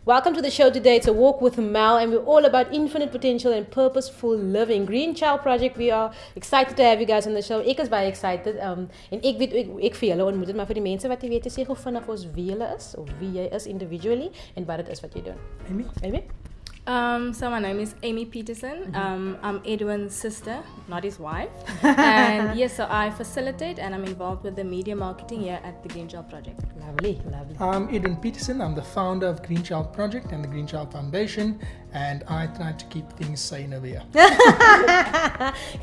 Welcome to the show today. It's a walk with Mel, and we're all about infinite potential and purposeful living. Greenchild Project. We are excited to have you guys on the show. Ek is baie excited. En ek weet ek vir julle ontmoet, maar vir die mense wat jy weet, sê gou vinnig ons wie julle is of wie jy is individually en wat dit is wat jy doen. Amy? So my name is Amy Peterson. I'm Edwin's sister, not his wife. And yes, so I facilitate and I'm involved with the media marketing here at the Greenchild Project. Lovely. I'm Edwin Peterson. I'm the founder of Greenchild Project and the Greenchild Foundation, and I try to keep things sane over here.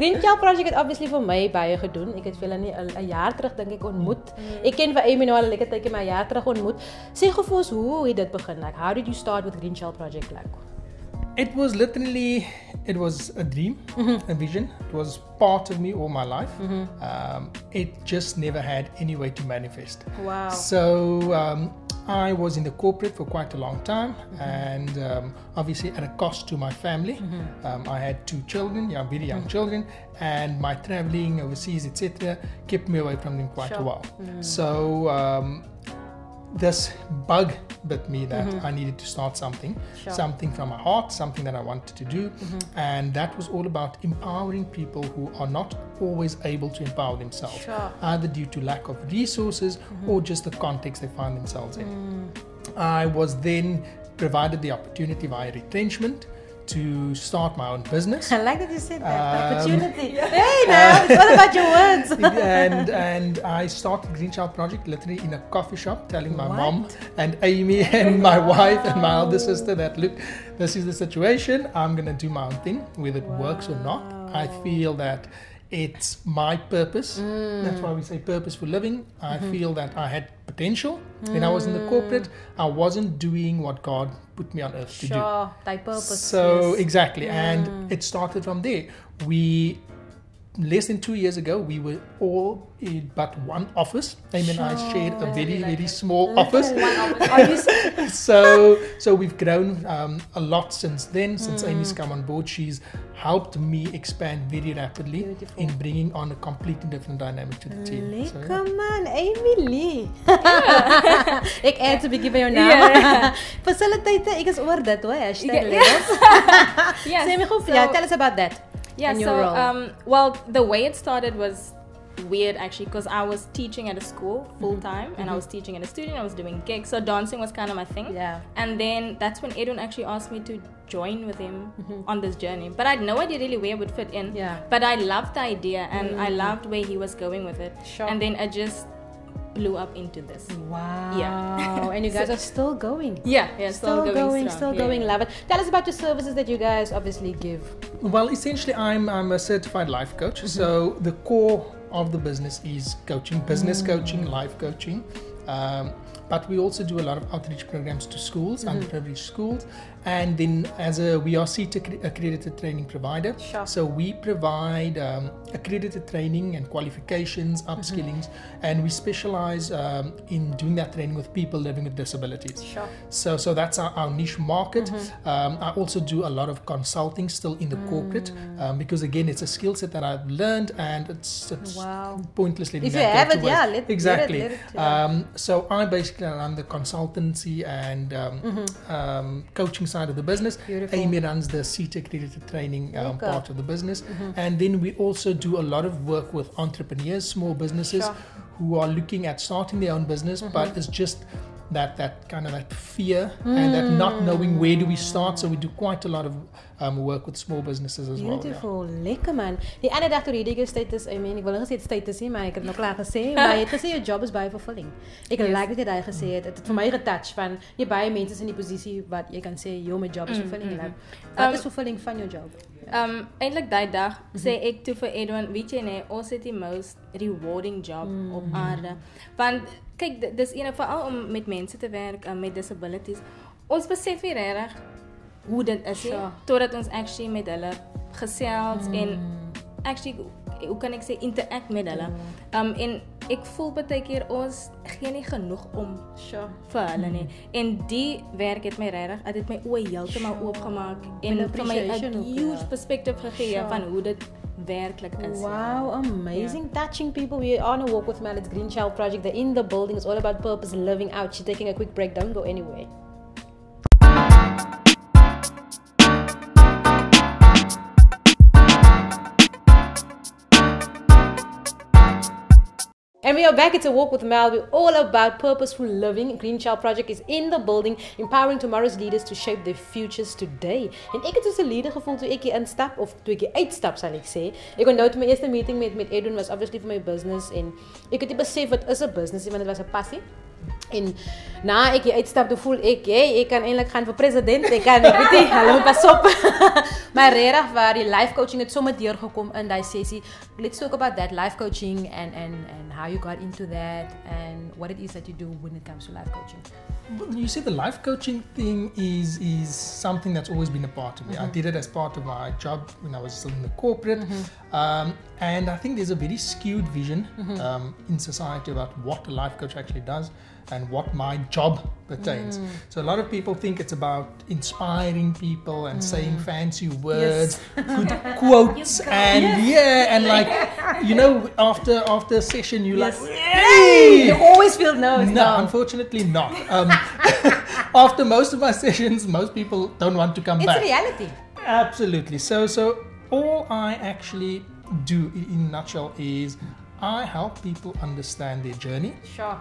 Greenchild Project het obviously vir my baie gedoen. Ek het vir hulle nie 'n jaar terug dink ek ontmoet. Ek ken vir Amy nou al 'n lekker tydjie, maar 'n jaar terug ontmoet. Sê gou vir ons hoe het dit begin? Like, how did you start with Greenchild Project like? It was literally, it was a dream, a vision. It was part of me all my life. It just never had any way to manifest. Wow. So I was in the corporate for quite a long time, and obviously at a cost to my family. I had 2 children, very young children, and my traveling overseas, etc., kept me away from them quite a while. So this bug bit me that I needed to start something from my heart, something that I wanted to do, and that was all about empowering people who are not always able to empower themselves, either due to lack of resources or just the context they find themselves in. I was then provided the opportunity via retrenchment to start my own business. I like that you said that. Opportunity. Hey, now it's all about your words. and I started Greenchild Project literally in a coffee shop, telling my mom and Amy and my wife and my elder sister that, look, this is the situation. I'm gonna do my own thing, whether it works or not. I feel that it's my purpose. That's why we say purposeful living. I feel that I had potential. When I was in the corporate, I wasn't doing what God put me on earth to do. Thy purpose. So exactly, and it started from there. Less than 2 years ago, we were all in but one office. Amy and I shared a very small office. So we've grown a lot since then. Since Amy's come on board, she's helped me expand very rapidly in bringing on a completely different dynamic to the team. Lekker man, Amy Lee. Ek add to begin by jou naam. Facilitator, ek is oor dit hoor. Sê my gou, tell us about that. Yeah, so well, the way it started was weird actually, because I was teaching at a school full time and I was teaching at a studio. I was doing gigs, so dancing was kind of my thing. Yeah. And then that's when Edwin actually asked me to join with him on this journey, but I had no idea really where it would fit in. Yeah. But I loved the idea and I loved where he was going with it. Sure. And then it just blew up into this. Wow. Yeah. And you guys are still going. Yeah, still going. Love it. Tell us about your services that you guys obviously give. Well, essentially, I'm a certified life coach. So the core of the business is coaching, business coaching, life coaching. But we also do a lot of outreach programs to schools, underprivileged schools, and then we are CETA accredited training provider. Sure. So we provide accredited training and qualifications, upskillings, and we specialize in doing that training with people living with disabilities. Sure. So that's our niche market. I also do a lot of consulting still in the corporate because again, it's a skill set that I've learned, and it's pointless letting if that you have go it, to waste. exactly. Let it, so I basically run the consultancy and coaching side of the business. Beautiful. Amy runs the CETA accredited training part of the business, and then we also do a lot of work with entrepreneurs, small businesses who are looking at starting their own business, but it's just that kind of that fear and that not knowing where do we start. So we do quite a lot of work with small businesses as well. Beautiful, lekker man. Die ander dag toe read ek jou status, I mean, ek wil nie gesê status nie, maar ek het nog klaar gesê, maar jy het gesê jou job is baie fulfilling. Ek like dat jy daai gesê het. Het vir my getouch van jy baie mense in die posisie wat jy kan sê, "Yo, my job is fulfilling." Wat is fulfilling van jou job? Eintlik daai dag sê ek toe vir Edwin, weet jy nee, ons het die most rewarding job op aarde. Want kyk, dis veral om met mense te werk met disabilities. Ons besef nie regtig hoe dit is totdat ons actually met hulle gesels en actually, hoe kan ek sê, interact met hulle. En ek voel baie keer ons gee nie genoeg om vir hulle nie. En die werk het my regtig, dit het my oë heeltemal oopgemaak en vir my 'n huge perspective gegee van hoe dit werklik is. Wow, amazing. Touching people. We are on a walk with Mel. It's Greenchild Project. They're in the building. It's all about purpose living out. She's taking a quick break. Don't go anywhere. And we are back. It's a walk with Mel. We're all about purposeful living. Greenchild Project is in the building, empowering tomorrow's leaders to shape their futures today. En ek het dus 'n leader gevoel toe ek hier instap of toe ek hier uitstap, sal ek sê. Ek onthou toe my eerste meeting met Edwin was obviously vir my business en ek het nie besef wat is 'n business, want dit was 'n passie. En na ek hier uitstap, toe voel ek, ek kan eintlik gaan vir president. Ek weet nie, hulle moet pas op. Maar regtig waar die life coaching het sommer deurgekom in daai sessie. Let's talk about that life coaching and how you got into that and what it is that you do when it comes to life coaching. You see, the life coaching thing is something that's always been a part of me. I did it as part of my job when I was still in the corporate. And I think there's a very skewed vision in society about what a life coach actually does and what my job pertains. So a lot of people think it's about inspiring people and saying fancy words, good quotes, and and like, you know, after a session you're like, hey! You always feel no, unfortunately not. After most of my sessions, most people don't want to come back. It's reality. Absolutely. So all I actually do in a nutshell is I help people understand their journey. Sure.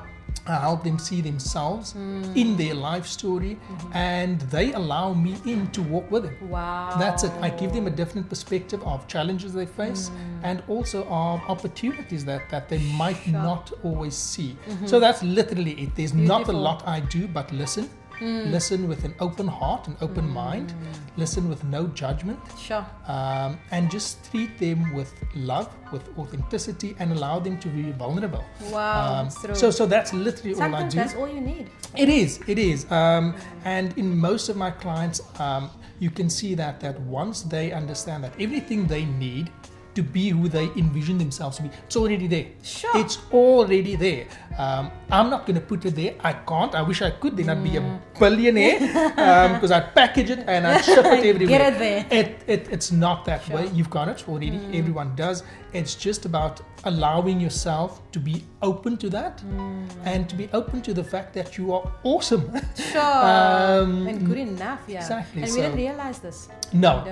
I help them see themselves in their life story, and they allow me in to walk with them. Wow. That's it. I give them a different perspective of challenges they face and also of opportunities that they might not always see. So that's literally it. There's not a lot I do but listen. Listen with an open heart, an open mind. Listen with no judgment. Sure. And just treat them with love, with authenticity, and allow them to be vulnerable. Wow. That's true. So that's literally all I do. That's all you need. It is. And in most of my clients, you can see that once they understand that everything they need to be who they envision themselves to be, it's already there. Sure. It's already there. I'm not going to put it there. I can't. I wish I could. Then I'd be a billionaire because I'd package it and I'd ship it everywhere. Get it there. It's not that way. You've got it already. Everyone does. It's just about allowing yourself to be open to that and to be open to the fact that you are awesome. Sure. And good enough, yeah. Exactly. And we didn't realize this. No.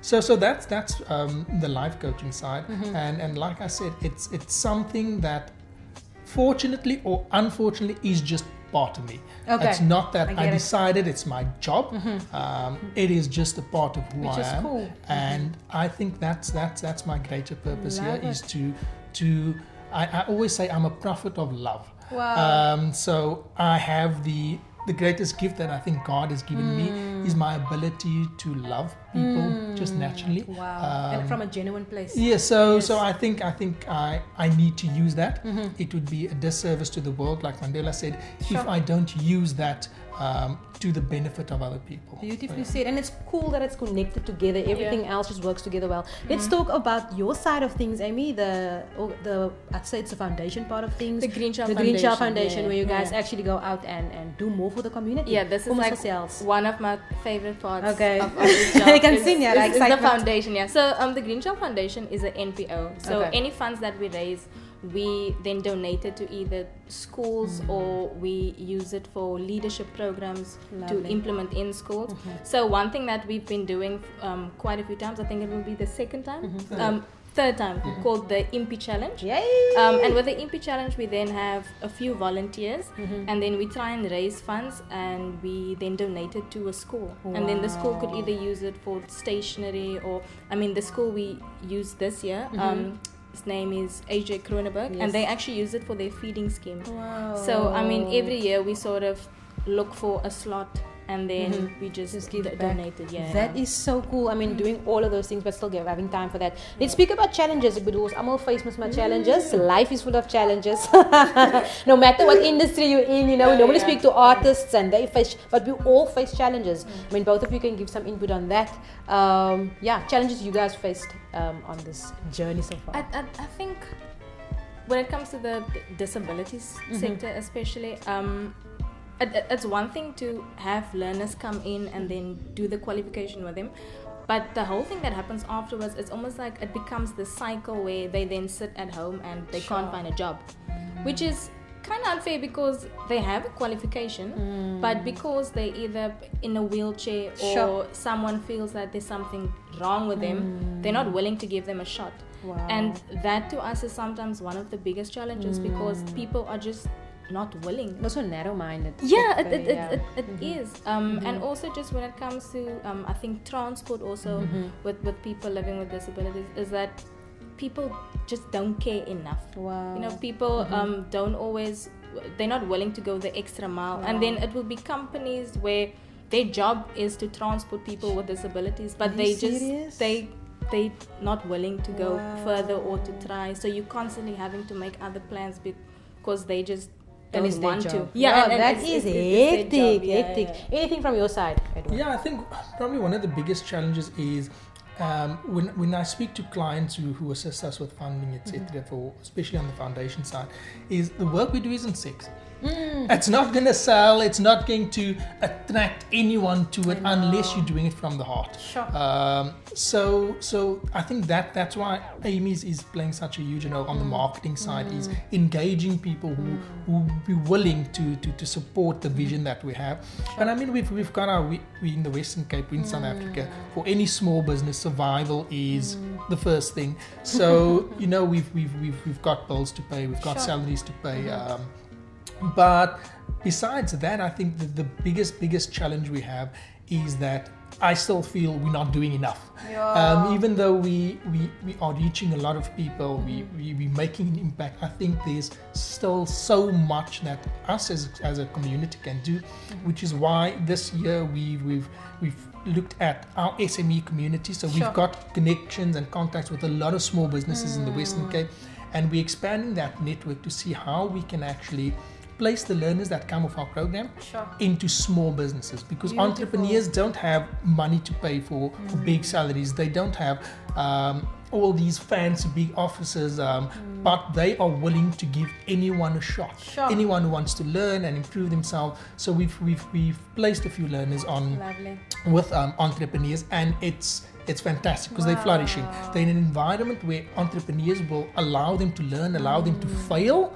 So that's the life coaching side, and like I said, it's something that fortunately or unfortunately is just part of me. Okay. It's not that I decided it's my job. It is just a part of who I am. Cool. And I think that's my greater purpose here is to I always say I'm a prophet of love. Wow. So I have the greatest gift that I think God has given me is my ability to love people just naturally. Wow. And from a genuine place. Yeah, so I think I need to use that. It would be a disservice to the world, like Mandela said, if I don't use that to the benefit of other people. Beautifully said. And it's cool that it's connected together. Everything else just works together well. Let's talk about your side of things, Amy. I'd say it's the foundation part of things. The Greenchild Foundation, where you guys actually go out and do more for the community. Yeah, this is like one of my favorite parts of this job. I can see it's the foundation, yeah. So the Greenchild Foundation is an NPO. So any funds that we raise, we then donate it to either schools or we use it for leadership programs to implement in schools. So one thing that we've been doing quite a few times, I think it will be the third time, called the Impy Challenge. Yay! And with the Impy Challenge, we then have a few volunteers and then we try and raise funds and we then donate it to a school. Wow. And then the school could either use it for stationery or, the school we used this year, his name is AJ Kronenberg, and they actually use it for their feeding scheme. Wow. So, every year we sort of look for a slot and then we just donate it. Yeah. That is so cool. Doing all of those things but still having time for that. Let's speak about challenges, because I'm all faced with my challenges. Life is full of challenges. No matter what industry you're in, we normally speak to artists and they face, but we all face challenges. Both of you can give some input on that. Challenges you guys faced on this journey so far. I think when it comes to the disabilities sector especially, it's one thing to have learners come in and then do the qualification with them, but the whole thing that happens afterwards, it's almost like it becomes the cycle where they then sit at home and they can't find a job, which is kind of unfair because they have a qualification, but because they're either in a wheelchair or someone feels that there's something wrong with them, they're not willing to give them a shot. Wow. And that to us is sometimes one of the biggest challenges because people are just not willing. Not so narrow-minded. Yeah, it is. And also just when it comes to, I think transport also with people living with disabilities is that people just don't care enough. Wow. You know, people don't always, they're not willing to go the extra mile. And then it will be companies where their job is to transport people with disabilities, but they not willing to go further or to try. So you're constantly having to make other plans because they just don't want to. Yeah, and that is hectic. Anything from your side, Edwin? Yeah, I think probably one of the biggest challenges is when I speak to clients who assist us with funding, etc., for especially on the foundation side, is the work we do isn't sexy. It's not going to sell. It's not going to attract anyone to it unless you're doing it from the heart. Sure. So I think that's why Amy is playing such a huge role on the marketing side, is engaging people who will be willing to support the vision that we have. And I mean, we've got we in the Western Cape, in South Africa, for any small business, survival is the first thing. So you know, we've got bills to pay, we've got salaries to pay. But besides that, I think that the biggest challenge we have is that I still feel we're not doing enough. Even though we are reaching a lot of people, we're making an impact, I think there's still so much that us as a community can do, which is why this year we've looked at our SME community. So we've got connections and contacts with a lot of small businesses in the Western Cape, and we're expanding that network to see how we can actually place the learners that come with our program into small businesses, because entrepreneurs don't have money to pay for big salaries. They don't have all these fancy big offices, but they are willing to give anyone a shot. Anyone who wants to learn and improve themselves. So we've placed a few learners on with entrepreneurs, and it's fantastic because they're flourishing. They're in an environment where entrepreneurs will allow them to learn, allow them to fail.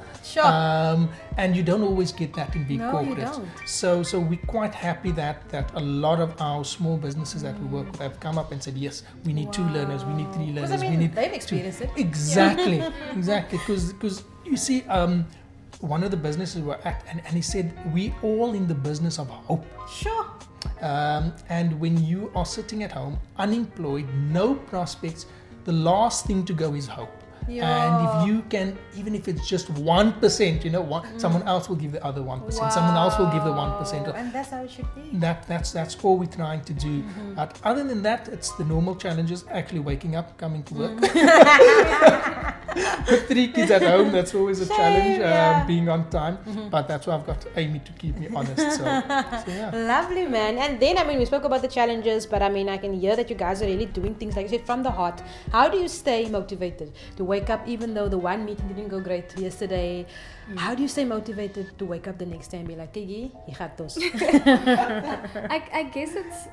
And you don't always get that in big corporates. So we're quite happy that a lot of our small businesses that we work with have come up and said, yes, we need 2 learners, we need 3 learners. I mean, they've experienced it. Exactly. Because you see, one of the businesses we're at, and he said, we all in the business of hope. And when you are sitting at home, unemployed, no prospects, the last thing to go is hope. And if you can, even if it's just 1%, you know, someone else will give the other 1%, someone else will give the 1%. And that's how it should be. That's all we're trying to do. But other than that, it's the normal challenges, actually waking up, coming to work. With 3 kids at home, that's always a challenge, being on time. But that's why I've got Amy to keep me honest. So yeah. Lovely, man. And then, I mean, we spoke about the challenges, but I mean, I can hear that you guys are really doing things, like you said, from the heart. How do you stay motivated to wake up, even though the one meeting didn't go great yesterday? How do you stay motivated to wake up the next day and be like, Kiki, you got those? I guess it's,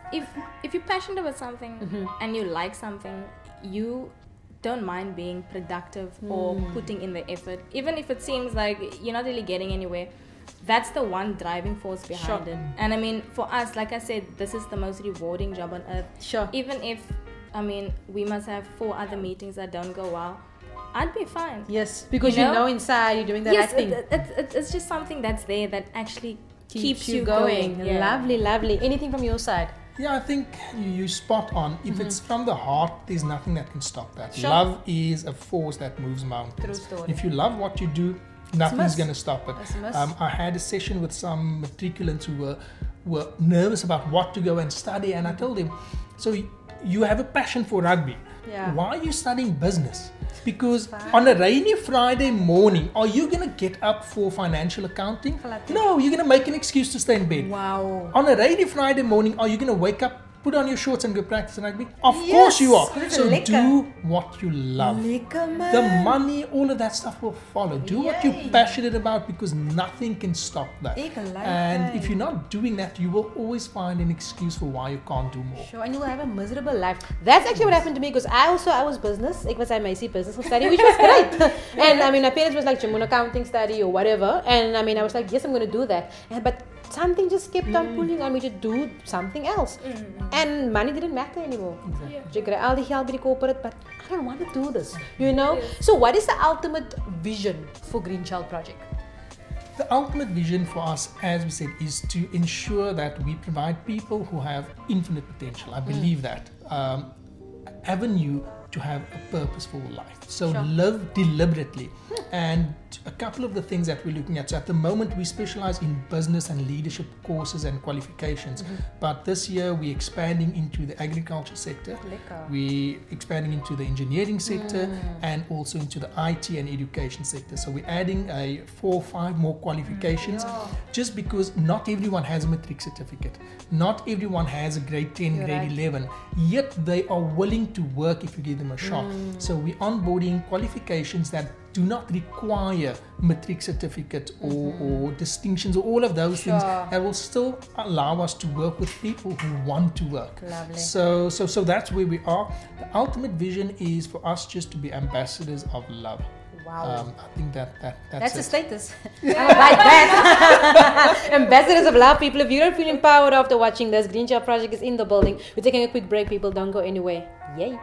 if you're passionate about something and you like something, you don't mind being productive or putting in the effort, even if it seems like you're not really getting anywhere. That's the one driving force behind it. And I mean, for us, like I said, this is the most rewarding job on earth. Even if, I mean, we must have 4 other meetings that don't go well, I'd be fine. Yes, because you know inside you're doing the right thing. It's just something that's there that actually keeps you going. Lovely. Anything from your side? Yeah, I think you spot on. If it's from the heart, there's nothing that can stop that. Love is a force that moves mountains. True story. If you love what you do, nothing's going to stop it. I had a session with some matriculants who were nervous about what to go and study, and I told them, so you have a passion for rugby. Why are you studying business? Because on a rainy Friday morning, are you going to get up for financial accounting? No, you're going to make an excuse to stay in bed. On a rainy Friday morning, are you going to wake up, put on your shorts and go practice rugby? Of course you are. So do what you love. The money, all of that stuff will follow. Do what you're passionate about, because nothing can stop that. And if you're not doing that, you will always find an excuse for why you can't do more. And you will have a miserable life. That's actually what happened to me, because I was business. It was my business study, which was great. And I mean, my parents was like, Jamuna accounting study or whatever. And I mean, I was like, yes, I'm going to do that. But something just kept on pulling on me to do something else. And money didn't matter anymore. Exactly. Je krijgt al die geld bij de corporate, but I don't want to do this. You know? So what is the ultimate vision for Greenchild Project? The ultimate vision for us, as we said, is to ensure that we provide people who have infinite potential. I believe that. Avenue to have a purposeful life. So live deliberately. And a couple of the things that we're looking at. So at the moment we specialize in business and leadership courses and qualifications. But this year we're expanding into the agriculture sector. We're expanding into the engineering sector and also into the IT and education sector. So we're adding 4 or 5 more qualifications just because not everyone has a matric certificate. Not everyone has a grade 10, grade 11. Yet they are willing to work if you give them a shot. So we're onboarding qualifications that do not require matric certificate or distinctions or all of those things that will still allow us to work with people who want to work. Lovely. So that's where we are. The ultimate vision is for us just to be ambassadors of love. Wow. I think that's a status. I like that. Ambassadors of love, people. If you don't feel empowered after watching this, Greenchild Project is in the building. We're taking a quick break, people. Don't go anywhere. Yay.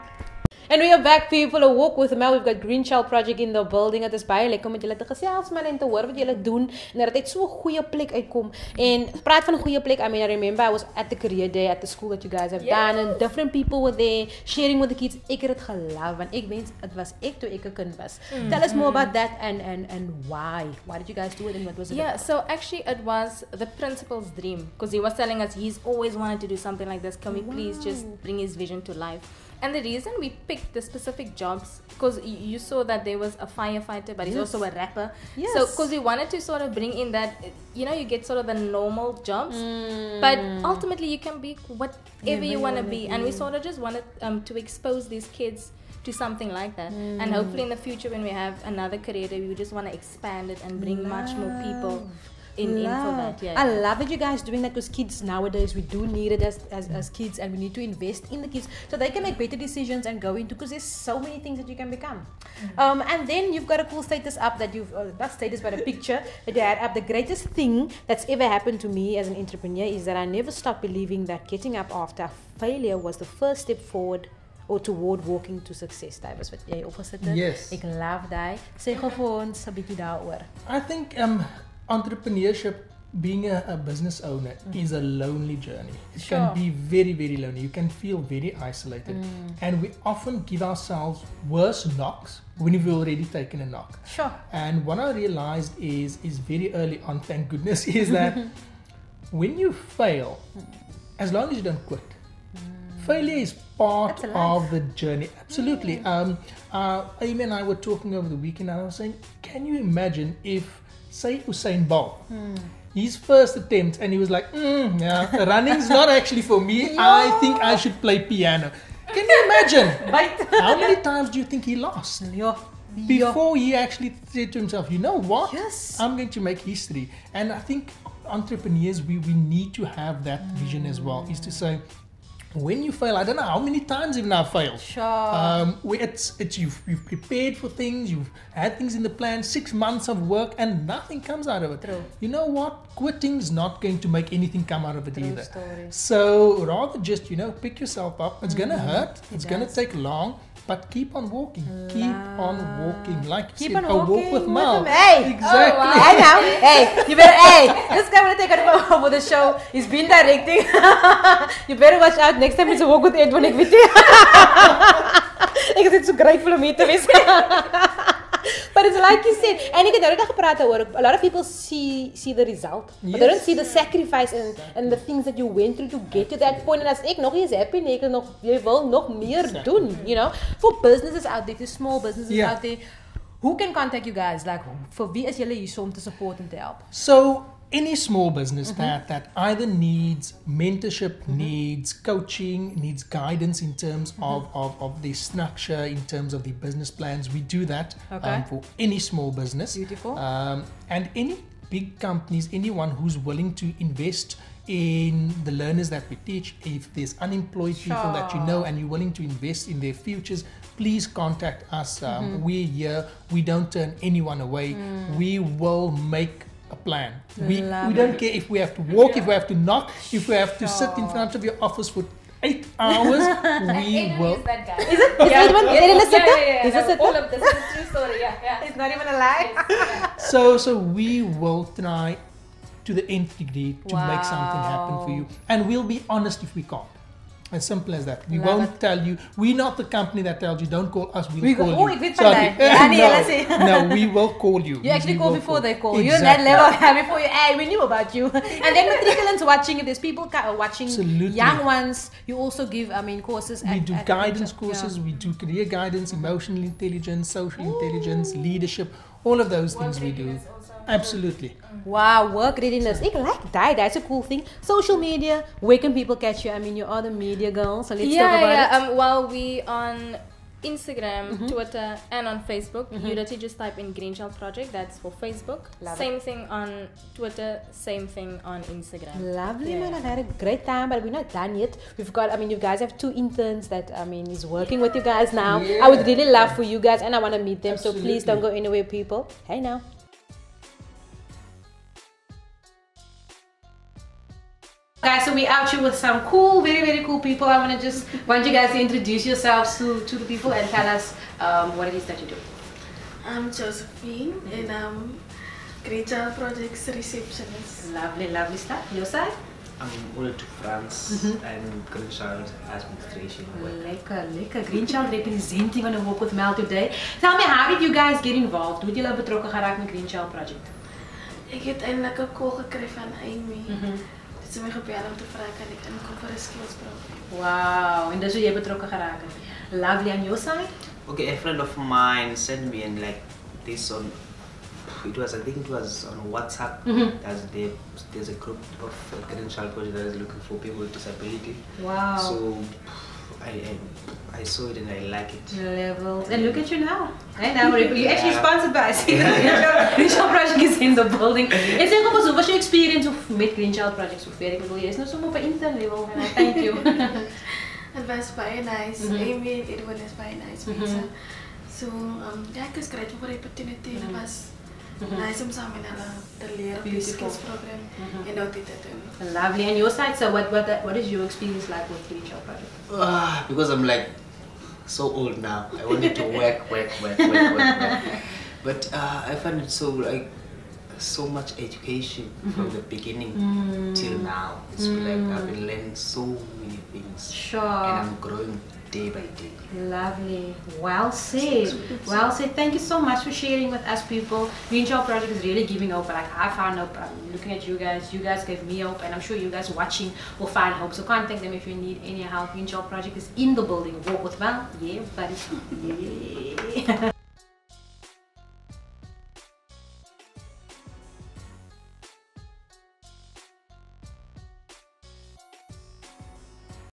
And we are back, people. A walk with Mel. We've got Greenchild Project in the building. Het is baie lekker om met julle te gesels, man, en te hoor wat julle doen en dat dit so 'n goeie plek uitkom. En praat van 'n goeie plek, I mean, I remember I was at the career day at the school that you guys have done and different people were there sharing with the kids. Ek het dit gelove want ek wens dit was ek toe ek 'n kind was. Tell us more about that and why. Why did you guys do it and what was it about? So actually it was the principal's dream because he was telling us he's always wanted to do something like this. Can we please just bring his vision to life? And the reason we picked the specific jobs, because you saw that there was a firefighter, but he's also a rapper. Yes. So, because we wanted to sort of bring in that, you know, you get sort of the normal jobs, but ultimately you can be whatever you want to be. And we sort of just wanted to expose these kids to something like that. And hopefully in the future when we have another career, we just want to expand it and bring much more people in for that. I love that you guys doing that because kids nowadays, we do need it as kids and we need to invest in the kids so they can make better decisions and go into, because there's so many things that you can become. And then you've got a cool status up that you've, not status but a picture that you had up. The greatest thing that's ever happened to me as an entrepreneur is that I never stopped believing that getting up after failure was the first step forward or toward walking to success. That was wat jy opgesit het. Yes. Ek love daai. Sê gou vir ons 'n bietjie daaroor. I think entrepreneurship, being a business owner, is a lonely journey. It can be very, very lonely. You can feel very isolated. And we often give ourselves worse knocks when we've already taken a knock. Sure. And what I realized is very early on, thank goodness, is that when you fail, as long as you don't quit, failure is part of the journey. Absolutely. Amy and I were talking over the weekend and I was saying, can you imagine if, say, Usain Bolt, his first attempt, and he was like, running's not actually for me. I think I should play piano. Can you imagine? How many times do you think he lost? Before he actually said to himself, you know what? Yes. I'm going to make history. And I think entrepreneurs, we need to have that vision as well, is to say, when you fail, I don't know how many times you've now failed. Sure. You've prepared for things, you've had things in the plan, 6 months of work, and nothing comes out of it. True. You know what? Quitting's not going to make anything come out of it either. Story. So rather just, pick yourself up. It's gonna hurt. It's gonna take long. But keep on walking. Keep on walking. Like you said, a walk with Mel. Hey. Exactly. Oh, wow. I know. Hey, you better. This guy will take it over the show. He's been directing. You better watch out. Next time it's a walk with Edwin. Ek weet nie. Ek is dit so grateful om hier te wees. But it's like you said, and ek het nou net gepraat oor, a lot of people see the result, but they don't see the sacrifice and the things that you went through to get to that point. And as ek nog nie is happy nie, jy wil nog meer doen, for businesses out there, for small businesses out there, who can contact you guys? Like, for wie is julle hier om te support and to help? So any small business that either needs mentorship, needs coaching, needs guidance in terms of the structure, in terms of the business plans, we do that for any small business. Beautiful. And any big companies, anyone who's willing to invest in the learners that we teach, if there's unemployed people that you know and you're willing to invest in their futures, please contact us. We're here. We don't turn anyone away. We will make a plan. We don't care if we have to walk, if we have to knock, if we have to sit in front of your office for 8 hours, we will. Is that guy? Is it? Is Edwin? Is Edwin a sitter? Yeah. Is a sitter? All of this is a true story. Yeah. It's not even a lie. So we will try to the nth degree to make something happen for you, and we'll be honest if we can't. As simple as that. We won't tell you. We're not the company that tells you don't call us. We'll call you. Ik weet van die. No, we will call you. You actually call before they call. Exactly. You're on that level before you. Hey, we knew about you. And then matriculants watching. If there's people watching, Absolutely. young ones, you also give. Courses. We do guidance courses. We do career guidance, emotional intelligence, social intelligence, leadership. All of those things we do. Absolutely. Wow, work readiness. I like that. That's a cool thing. Social media. Where can people catch you? You are the media girl, so let's talk about it. Well, we on Instagram, Twitter, and on Facebook. You literally just type in Greenchild Project. That's for Facebook. Same thing on Twitter. Same thing on Instagram. Lovely, man. I've had a great time, but we're not done yet. We've got. You guys have 2 interns that is working with you guys now. Yeah. I would really love for you guys, and I want to meet them. Absolutely. So please don't go anywhere, people. Hey now. Guys, so we're out here with some cool, very cool people. I want you guys to introduce yourselves to the people and tell us what it is that you do. I'm Josephine and I'm Greenchild Project's receptionist. Lovely stuff. Your side? I'm moving to France and Greenchild administration. Lekker. Greenchild representing on a walk with Mel today. Tell me, how did you guys get involved? Hoe het julle betrokken geraakt met Greenchild Project? Ik heb eindelijk een call gekregen van Amy. Ze mij gebeld om te vragen kan ik inkom voor een skills program. Wow, en dus hoe jij betrokken geraakt. Lovely. On your side? Okay, a friend of mine sent me and like this on. I think it was on WhatsApp. There's a group of Greenchild Project that is looking for people with disability. Wow. So I saw it and I like it. Levels. And look at you now. Hey, now you're actually sponsored by us. Greenchild Project is in the building. En zeg op eens, wat was je experience met Greenchild Project zover? Ik bedoel, je is nog zomaar op een intern level. Thank you. Het was very nice. Amy and Edwin is very nice mensen. So, ik was grateful for the opportunity. Het was nice om samen te leren op die skills program. En ook dit te doen. Lovely. And your side, so what is your experience like with Greenchild Project? Because I'm like so old now. I wanted to work. But I find it so much education from the beginning till now. It's like I've been learning so many things. Sure. And I'm growing day by day. Lovely. Well said. Well said. Thank you so much for sharing with us, people. Greenchild Project is really giving hope. Like, I found hope. I'm looking at you guys. You guys gave me hope, and I'm sure you guys watching will find hope. So contact them if you need any help. Greenchild Project is in the building. Walk with Val. Yeah, buddy. Yeah.